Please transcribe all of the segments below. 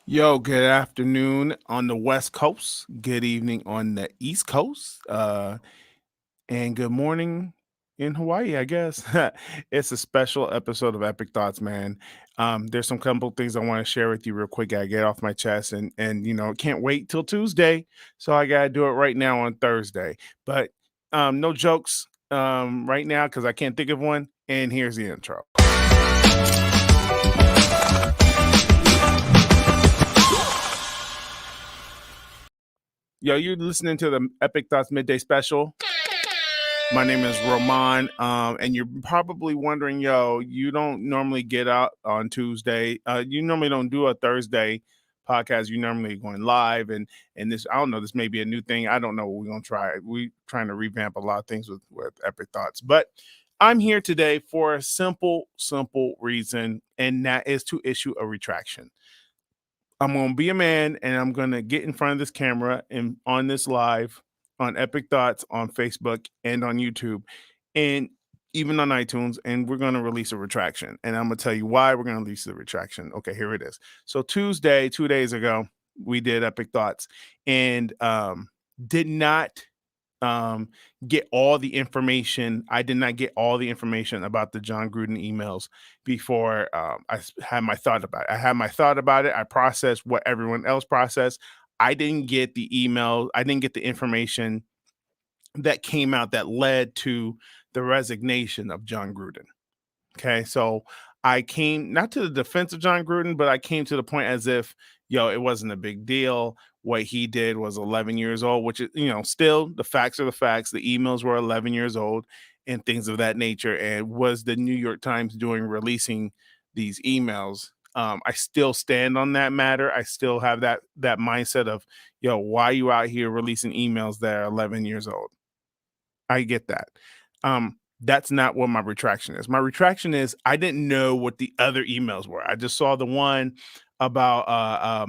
Yo, good afternoon on the West Coast. Good evening on the East Coast. And good morning in Hawaii, I guess. It's a special episode of Epic Thoughts, man. There's some couple things I want to share with you real quick. I get off my chest and can't wait till Tuesday. So I gotta do it right now on Thursday. But no jokes right now because I can't think of one. And here's the intro. Yo, you're listening to the Epic Thoughts Midday Special. My name is Roman, and you're probably wondering, yo, you don't normally get out on Tuesday. You normally don't do a Thursday podcast. You normally going live, and this I don't know. This may be a new thing. I don't know. We're gonna try. We trying to revamp a lot of things with Epic Thoughts, but I'm here today for a simple reason, and that is to issue a retraction. I'm gonna be a man and I'm gonna get in front of this camera and on this live on Epic Thoughts on Facebook and on YouTube and even on iTunes, and we're gonna release a retraction. And I'm gonna tell you why we're gonna release the retraction. Okay, here it is. So Tuesday, 2 days ago, we did Epic Thoughts and did not um, get all the information. I did not get all the information about the John Gruden emails before had my thought about it. I had my thought about it. I processed what everyone else processed. I didn't get the email. I didn't get the information that came out that led to the resignation of John Gruden. Okay, so I came not to the defense of John Gruden, but I came to the point as if, yo, it wasn't a big deal. What he did was 11 years old, which is, still the facts are the facts. The emails were 11 years old and things of that nature. And was the New York Times doing releasing these emails? I still stand on that matter. I still have that mindset of, yo, why are you out here releasing emails that are 11 years old? I get that. That's not what my retraction is. My retraction is I didn't know what the other emails were. I just saw the one about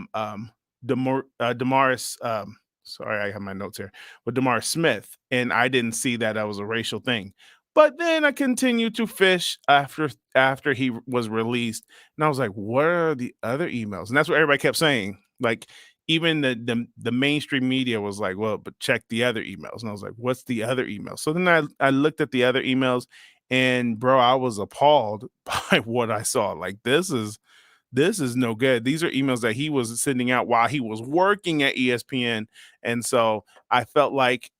Demaris. Sorry, I have my notes here with Demaris Smith, and I didn't see that that was a racial thing. But then I continued to fish after he was released, and I was like, "What are the other emails?" And that's what everybody kept saying. Like even the mainstream media was like, well, but check the other emails. And I was like, what's the other emails? So then I looked at the other emails and bro, I was appalled by what I saw. Like this is no good. These are emails that he was sending out while he was working at ESPN. And so I felt like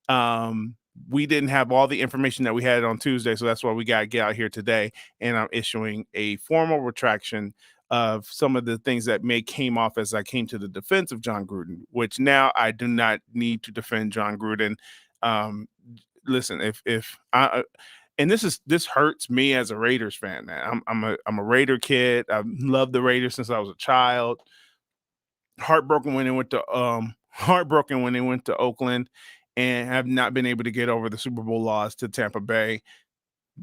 we didn't have all the information that we had on Tuesday. So that's why we got to get out here today. And I'm issuing a formal retraction of some of the things that may came off as I came to the defense of John Gruden, which now I do not need to defend John Gruden. Um, Listen, if I and this hurts me as a Raiders fan, man. I'm a Raider kid. I've loved the Raiders since I was a child. Heartbroken when they went to Oakland and have not been able to get over the Super Bowl loss to Tampa Bay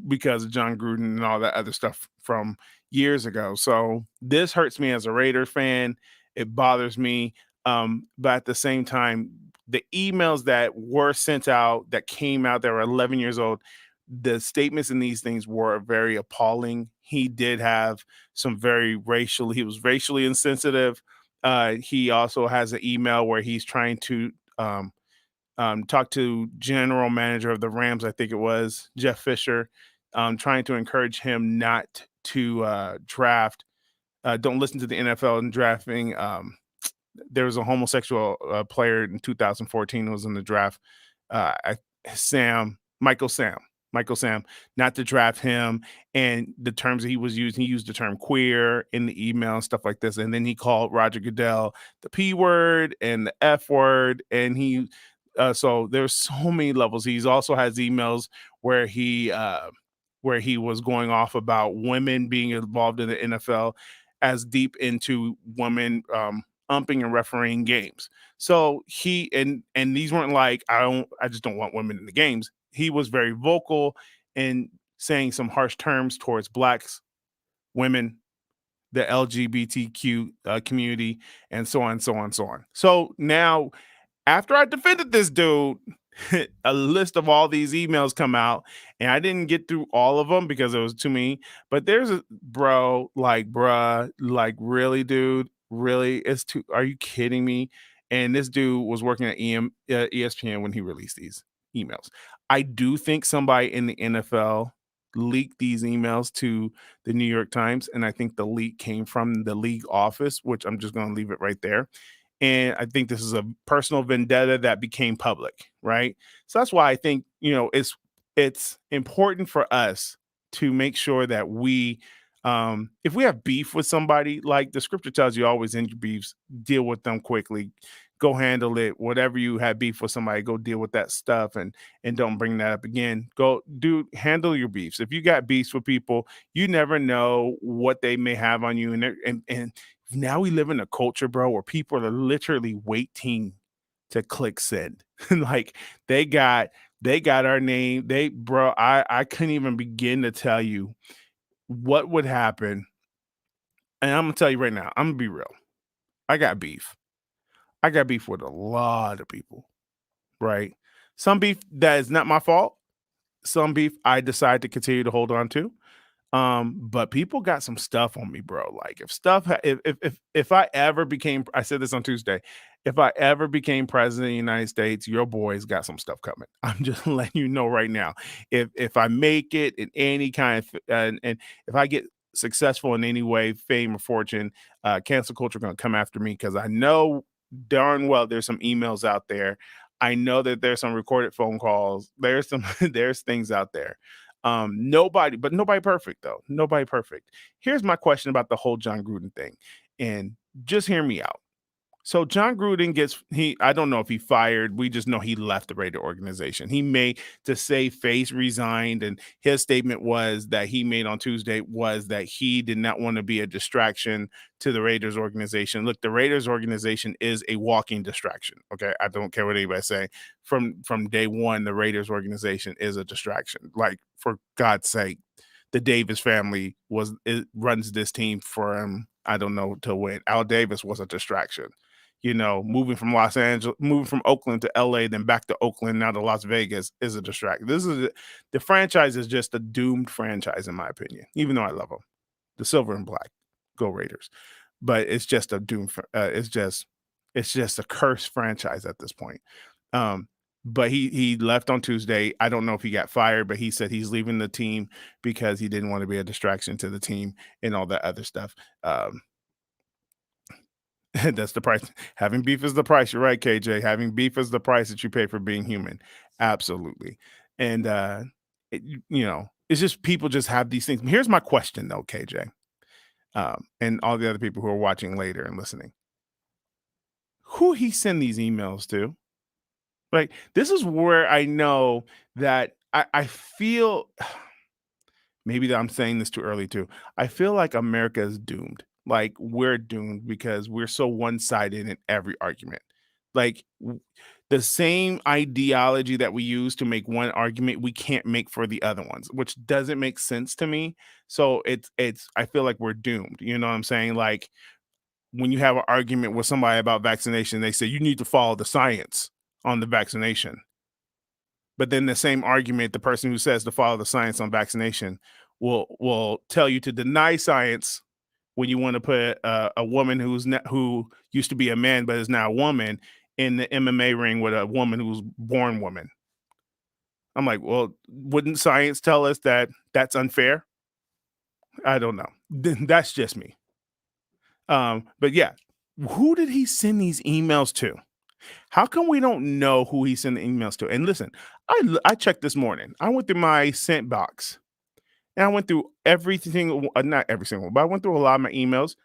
because of John Gruden and all that other stuff from years ago. So this hurts me as a Raider fan. It bothers me. But at the same time, the emails that were sent out that came out that were 11 years old, the statements in these things were very appalling. He did have some he was racially insensitive. He also has an email where he's trying to talk to general manager of the Rams, I think it was Jeff Fisher, trying to encourage him not to draft. Don't listen to the NFL and drafting. There was a homosexual player in 2014 who was in the draft. Sam Michael Sam Michael Sam, not to draft him, and the terms that he was using, he used the term queer in the email and stuff like this, and then he called Roger Goodell the P word and the F word, and so there's so many levels. He's also has emails where he was going off about women being involved in the NFL as deep into women umping and refereeing games. So he and these weren't like I just don't want women in the games. He was very vocal in saying some harsh terms towards blacks, women, the LGBTQ community, and so on, so on, so on. So now after I defended this dude, a list of all these emails come out, and I didn't get through all of them because it was too many. But there's a bruh, like really, dude. Really? It's too Are you kidding me? And this dude was working at ESPN when he released these emails. I do think somebody in the NFL leaked these emails to the New York Times, and I think the leak came from the league office, which I'm just gonna leave it right there. And I think this is a personal vendetta that became public, right? So that's why I think, it's important for us to make sure that if we have beef with somebody, like the scripture tells you, always in your beefs, deal with them quickly, go handle it. Whatever you have beef with somebody, go deal with that stuff, and don't bring that up again. Go do handle your beefs. If you got beefs with people, you never know what they may have on you. And now we live in a culture, bro, where people are literally waiting to click send. Like they got they got our name. I couldn't even begin to tell you what would happen. And I'm gonna tell you right now, I'm gonna be real. I got beef. I got beef with a lot of people, right? Some beef that is not my fault. Some beef I decide to continue to hold on to. But people got some stuff on me, bro. Like if stuff, if I ever became, I said this on Tuesday, if I ever became president of the United States, your boy's got some stuff coming. I'm just letting you know right now. If I make it in any kind of, and if I get successful in any way, fame or fortune, cancel culture going to come after me because I know darn well there's some emails out there. I know that there's some recorded phone calls. There's some there's things out there. Nobody perfect though. Nobody perfect. Here's my question about the whole John Gruden thing. And just hear me out. So John Gruden I don't know if he fired. We just know he left the Raider organization. He made to save face resigned, and his statement was that he made on Tuesday was that he did not want to be a distraction to the Raiders organization. Look, the Raiders organization is a walking distraction. Okay. I don't care what anybody say. From day one, the Raiders organization is a distraction. Like, for God's sake, the Davis family runs this team for him. I don't know to win. Al Davis was a distraction. Moving from Oakland to LA, then back to Oakland, now to Las Vegas is a distraction. The franchise is just a doomed franchise, in my opinion, even though I love them. The silver and black, go Raiders. But it's just a doom. It's just a cursed franchise at this point. Um, but he left on Tuesday. I don't know if he got fired, but he said he's leaving the team because he didn't want to be a distraction to the team and all that other stuff. That's the price. Having beef is the price. You're right, KJ. Having beef is the price that you pay for being human. Absolutely. And it's just people just have these things. Here's my question though, KJ, and all the other people who are watching later and listening. Who he send these emails to? Like, this is where I know that I feel maybe that I'm saying this too early too. I feel like America is doomed. Like, we're doomed because we're so one-sided in every argument. Like, the same ideology that we use to make one argument, we can't make for the other ones, which doesn't make sense to me. So it's I feel like we're doomed. You know what I'm saying? Like, when you have an argument with somebody about vaccination, they say you need to follow the science on the vaccination. But then the same argument, the person who says to follow the science on vaccination will tell you to deny science when you want to put a woman who used to be a man but is now a woman in the MMA ring with a woman who's born woman. I'm like, well, wouldn't science tell us that that's unfair? I don't know. That's just me. But yeah, who did he send these emails to? How come we don't know who he sent the emails to? And listen, I checked this morning. I went through my sent box and I went through everything, not every single one, but I went through a lot of my emails.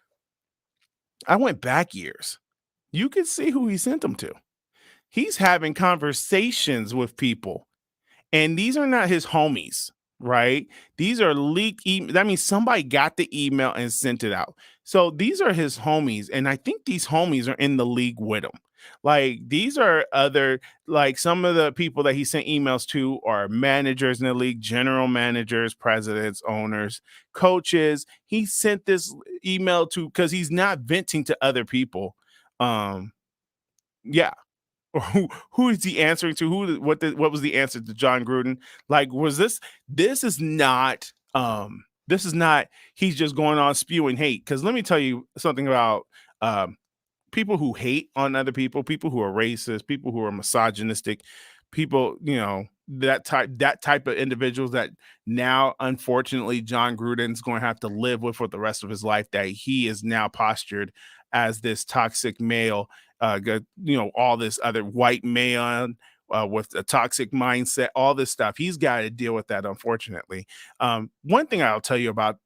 I went back years. You can see who he sent them to. He's having conversations with people, and these are not his homies, right? These are leaked emails. That means somebody got the email and sent it out. So these are his homies, and I think these homies are in the league with him. Like, these are like some of the people that he sent emails to are managers in the league, general managers, presidents, owners, coaches. He sent this email to because he's not venting to other people. Um, yeah, or who is he answering to? What was the answer to John Gruden? Like, was this is not he's just going on spewing hate. Because let me tell you something about um, people who hate on other people who are racist, people who are misogynistic, people, that type of individuals that now unfortunately John Gruden's going to have to live with for the rest of his life, that he is now postured as this toxic male, all this other white male with a toxic mindset, all this stuff. He's got to deal with that, unfortunately. One thing I'll tell you about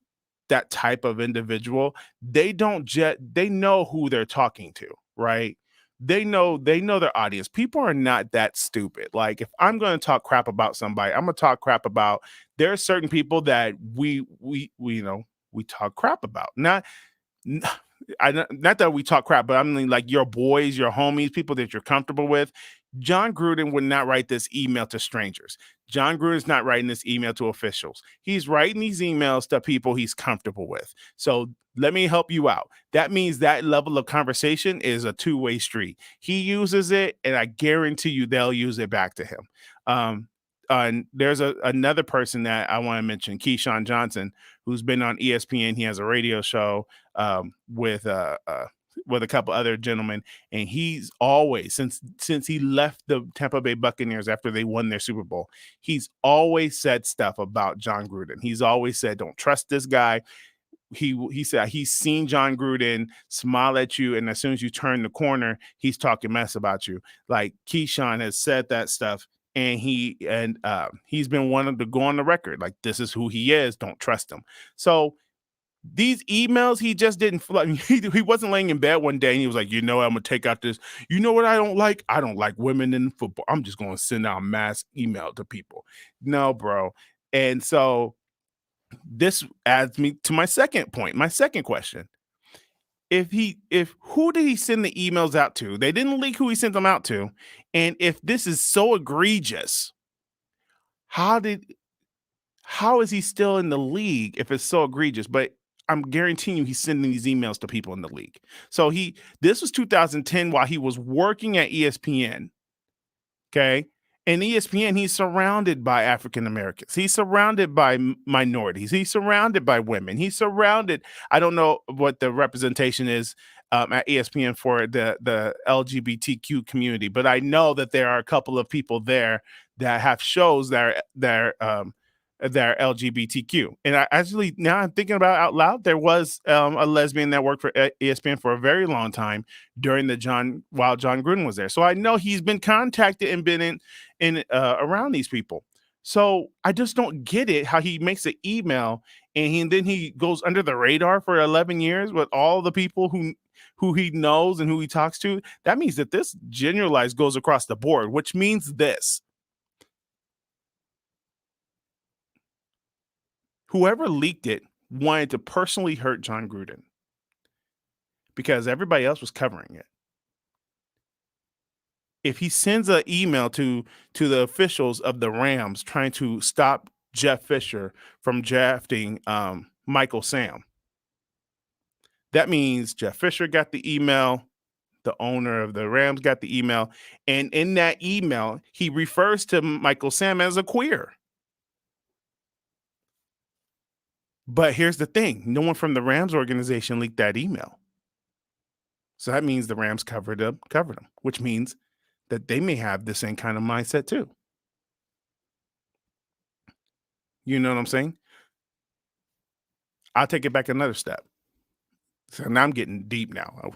that type of individual, they know who they're talking to, right? They know their audience. People are not that stupid. Like, if I'm going to talk crap about somebody, I'm going to talk crap about, there are certain people that we talk crap about. N- not that we talk crap, but I mean, like, your boys, your homies, people that you're comfortable with. John Gruden would not write this email to strangers. John Gruden's not writing this email to officials. He's writing these emails to people he's comfortable with. So let me help you out. That means that level of conversation is a two-way street. He uses it, and I guarantee you they'll use it back to him. Um, and there's another person that I want to mention, Keyshawn Johnson, who's been on ESPN. He has a radio show with a couple other gentlemen, and he's always, since he left the Tampa Bay Buccaneers after they won their Super Bowl, he's always said stuff about John Gruden. He's always said, "Don't trust this guy." He said he's seen John Gruden smile at you, and as soon as you turn the corner, he's talking mess about you. Like, Keyshawn has said that stuff, and he's been one to go on the record like, this is who he is. Don't trust him. So these emails, he just didn't he wasn't laying in bed one day and he was like, I'm gonna take out this. You know what I don't like? I don't like women in football. I'm just gonna send out a mass email to people. No, bro. And so this adds me to my second point, my second question. If who did he send the emails out to? They didn't leak who he sent them out to. And if this is so egregious, how did how is he still in the league if it's so egregious? But I'm guaranteeing you he's sending these emails to people in the league. So this was 2010 while he was working at ESPN. Okay. And ESPN, he's surrounded by African Americans. He's surrounded by minorities. He's surrounded by women. He's surrounded. I don't know what the representation is at ESPN for the LGBTQ community, but I know that there are a couple of people there that have shows that are LGBTQ. And I actually, now I'm thinking about it out loud, there was a lesbian that worked for ESPN for a very long time while John Gruden was there. So I know he's been contacted and been in around these people. So I just don't get it how he makes an email and then he goes under the radar for 11 years with all the people who he knows and who he talks to. That means that this generalized goes across the board, which means this: whoever leaked it wanted to personally hurt John Gruden because everybody else was covering it. If he sends an email to the officials of the Rams trying to stop Jeff Fisher from drafting Michael Sam, that means Jeff Fisher got the email, the owner of the Rams got the email, and in that email, he refers to Michael Sam as a queer. But here's the thing: no one from the Rams organization leaked that email. So that means the Rams covered him, which means that they may have the same kind of mindset too. You know what I'm saying? I'll take it back another step. So now I'm getting deep now.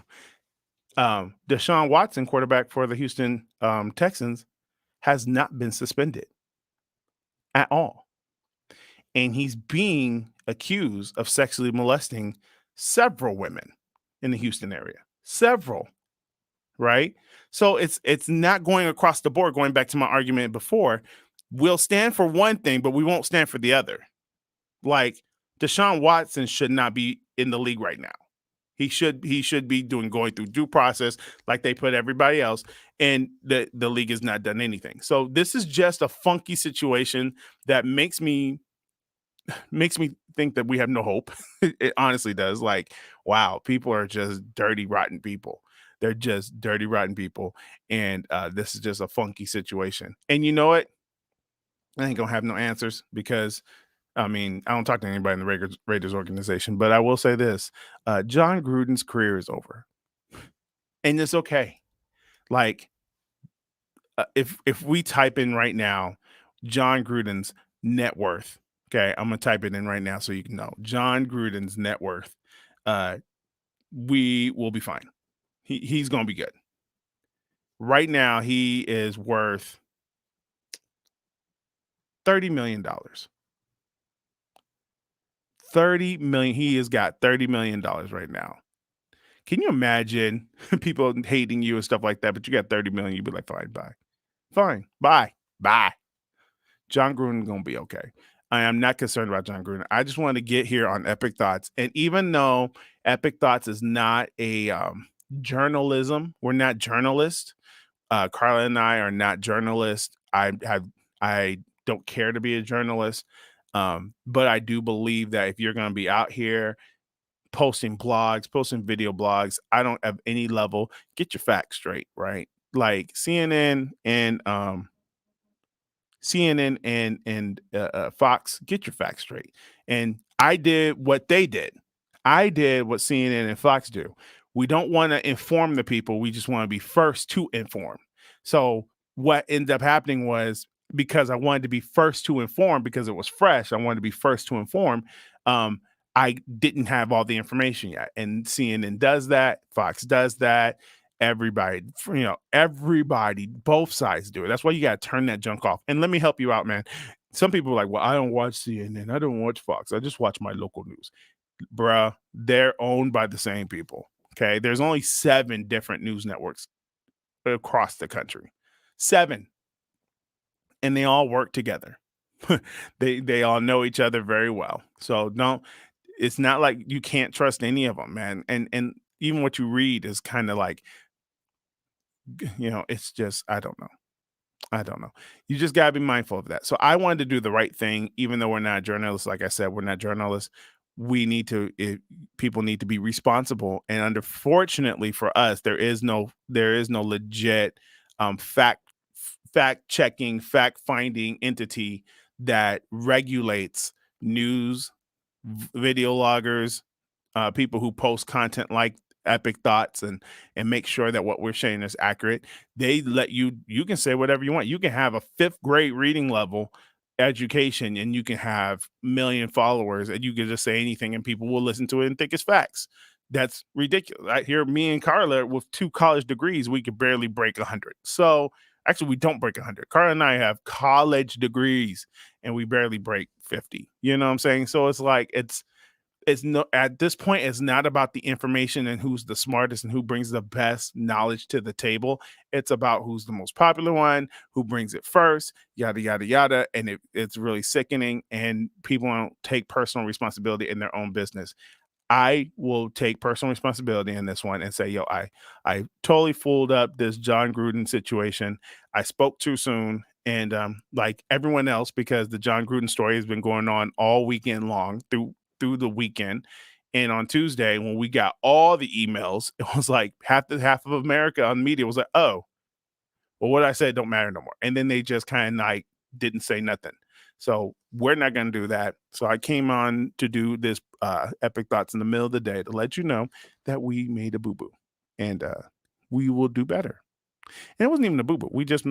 Deshaun Watson, quarterback for the Houston Texans, has not been suspended at all. And he's being accused of sexually molesting several women in the Houston area. Several, right? So it's not going across the board. Going back to my argument before, we'll stand for one thing, but we won't stand for the other. Like, Deshaun Watson should not be in the league right now. He should be going through due process like they put everybody else, and the league has not done anything. So this is just a funky situation that makes me think that we have no hope. It honestly does. Like, wow, people are just dirty, rotten people. They're just dirty, rotten people, and this is just a funky situation. And you know what? I ain't gonna have no answers because I mean, I don't talk to anybody in the Raiders organization, but I will say this: John Gruden's career is over. And it's okay. Like, if we type in right now, John Gruden's net worth. Okay, I'm gonna type it in right now so you can know John Gruden's net worth. Uh, we will be fine. He's gonna be good. Right now, he is worth $30 million. 30 million. He has got $30 million right now. Can you imagine people hating you and stuff like that? But you got 30 million. You'd be like, fine, bye, fine, bye, bye. John Gruden gonna be okay. I am not concerned about John Gruden. I just want to get here on Epic Thoughts, and even though Epic Thoughts is not a journalism, we're not journalists. Carla and I are not journalists. I don't care to be a journalist, but I do believe that if you're going to be out here posting blogs, posting video blogs, I don't have any level. Get your facts straight, right? Like CNN and Fox, get your facts straight. And I did what they did. I did what CNN and Fox do. We don't want to inform the people. We just want to be first to inform. So what ended up happening was, because I wanted to be first to inform because it was fresh, I wanted to be first to inform. Um, I didn't have all the information yet. And CNN does that. Fox does that. Everybody, both sides do it. That's why you got to turn that junk off. And let me help you out, man. Some people are like, well, I don't watch CNN. I don't watch Fox. I just watch my local news. Bruh, they're owned by the same people. Okay. There's only 7 different news networks across the country. 7. And they all work together. They all know each other very well. So it's not like you can't trust any of them, man. And even what you read is kind of like, it's just, I don't know. I don't know. You just gotta be mindful of that. So I wanted to do the right thing, even though we're not journalists. Like I said, we're not journalists. We need to. People need to be responsible. And unfortunately for us, there is no legit fact checking, fact finding entity that regulates news, video loggers, people who post content like Epic Thoughts, and make sure that what we're saying is accurate. They let you can say whatever you want. You can have a 5th grade reading level education, and you can have million followers, and you can just say anything and people will listen to it and think it's facts. That's ridiculous. I hear me and Carla with 2 college degrees, we could barely break 100. So actually, we don't break 100. Carla and I have college degrees, and we barely break 50. You know what I'm saying? So it's like it's no at this point, it's not about the information and who's the smartest and who brings the best knowledge to the table. It's about who's the most popular one, who brings it first, yada yada yada. And it's really sickening, and people don't take personal responsibility in their own business. I will take personal responsibility in this one and say, yo, I totally fooled up this John Gruden situation. I spoke too soon. And like everyone else, because the John Gruden story has been going on all weekend long through the weekend. And on Tuesday, when we got all the emails, it was like half of America on media was like, oh, well, what I said don't matter no more. And then they just kind of like didn't say nothing. So we're not going to do that. So I came on to do this Epic Thoughts in the middle of the day to let you know that we made a boo boo, and we will do better. And it wasn't even a boo boo. We just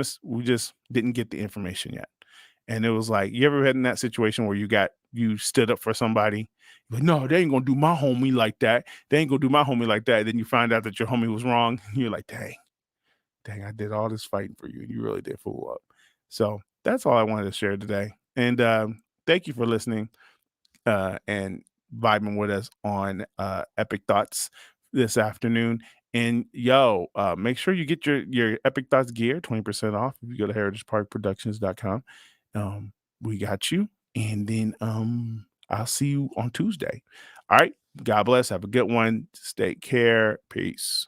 didn't get the information yet. And it was like, you ever been in that situation where you stood up for somebody? Like, no, they ain't gonna do my homie like that. They ain't gonna do my homie like that. Then you find out that your homie was wrong. And you're like, dang, I did all this fighting for you, and you really did fool up. So that's all I wanted to share today. And thank you for listening and vibing with us on Epic Thoughts this afternoon. And make sure you get your Epic Thoughts gear 20% off if you go to heritageparkproductions.com. We got you. And then I'll see you on Tuesday. All right. God bless. Have a good one. Take care. Peace.